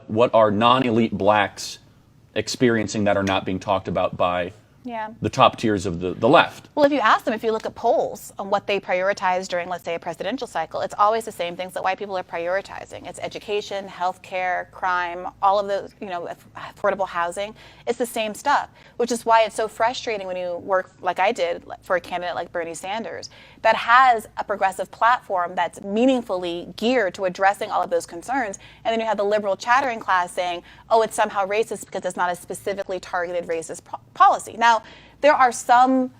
what are non-elite blacks experiencing that are not being talked about by the top tiers of the left. Well, if you ask them, if you look at polls on what they prioritize during, let's say, a presidential cycle, it's always the same things that white people are prioritizing. It's education, healthcare, crime, all of those, affordable housing. It's the same stuff, which is why it's so frustrating when you work, like I did, for a candidate like Bernie Sanders, that has a progressive platform that's meaningfully geared to addressing all of those concerns. And then you have the liberal chattering class saying, oh, it's somehow racist because it's not a specifically targeted racist policy. Now, there are some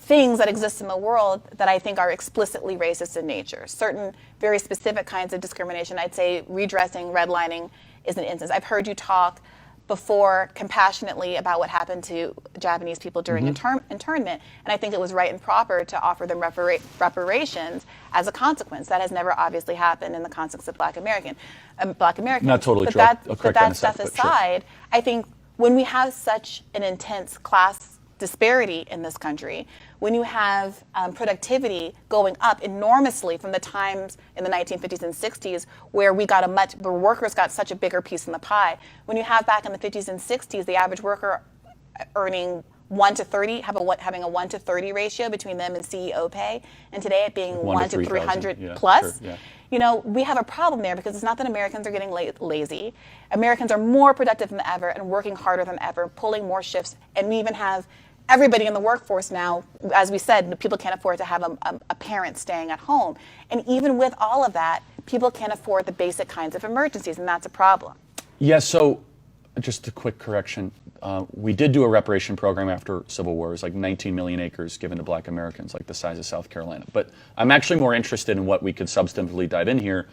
things that exist in the world that I think are explicitly racist in nature. Certain very specific kinds of discrimination. I'd say redressing, redlining is an instance. I've heard you talk before compassionately about what happened to Japanese people during internment, and I think it was right and proper to offer them reparations as a consequence. That has never obviously happened in the context of Black Americans. Not totally true. But that stuff aside, sure. I think when we have such an intense class disparity in this country, when you have productivity going up enormously from the times in the 1950s and 60s where where workers got such a bigger piece in the pie, when you have back in the 50s and 60s the average worker earning 1 to 30, having a 1 to 30 ratio between them and CEO pay, and today it being 1 to 300 plus. Sure, yeah. We have a problem there because it's not that Americans are getting lazy. Americans are more productive than ever and working harder than ever, pulling more shifts, and we even have everybody in the workforce now. As we said, people can't afford to have a parent staying at home. And even with all of that, people can't afford the basic kinds of emergencies, and that's a problem. Yeah, so just a quick correction. We did do a reparation program after Civil War. It was like 19 million acres given to Black Americans, like the size of South Carolina. But I'm actually more interested in what we could substantively dive in here.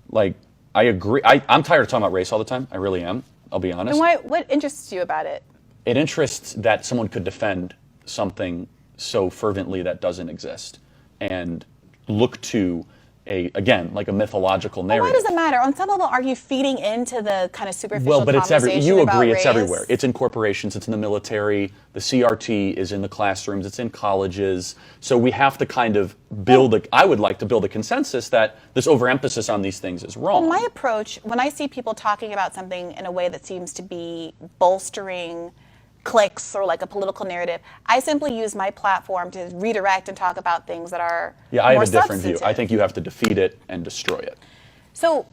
Like, I agree. I'm tired of talking about race all the time. I really am. I'll be honest. And what interests you about it? It interests that someone could defend something so fervently that doesn't exist and look to like a mythological narrative. Well, why does it matter? On some level, are you feeding into the kind of superficial conversation you about agree race? It's everywhere. It's in corporations, it's in the military, the CRT is in the classrooms, it's in colleges. So we have to kind of I would like to build a consensus that this overemphasis on these things is wrong. Well, my approach, when I see people talking about something in a way that seems to be bolstering clicks or like a political narrative, I simply use my platform to redirect and talk about things that are I have more a different view. substantive. I think you have to defeat it and destroy it. So,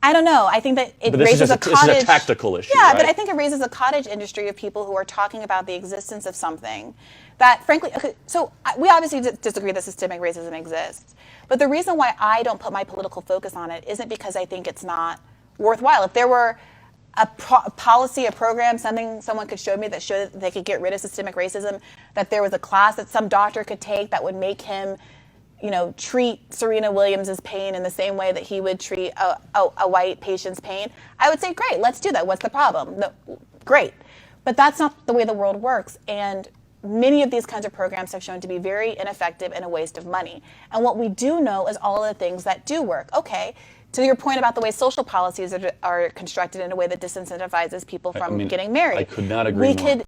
I don't know. I think that it raises this is a tactical issue. Yeah, right? But I think it raises a cottage industry of people who are talking about the existence of something that, frankly, so we obviously disagree that systemic racism exists. But the reason why I don't put my political focus on it isn't because I think it's not worthwhile. If there were a policy, a program, something someone could show me that showed that they could get rid of systemic racism, that there was a class that some doctor could take that would make him, treat Serena Williams' pain in the same way that he would treat a white patient's pain, I would say, great, let's do that. What's the problem? No, great. But that's not the way the world works. And many of these kinds of programs have shown to be very ineffective and a waste of money. And what we do know is all of the things that do work. Okay. To your point about the way social policies are constructed in a way that disincentivizes people from getting married. I could not agree more.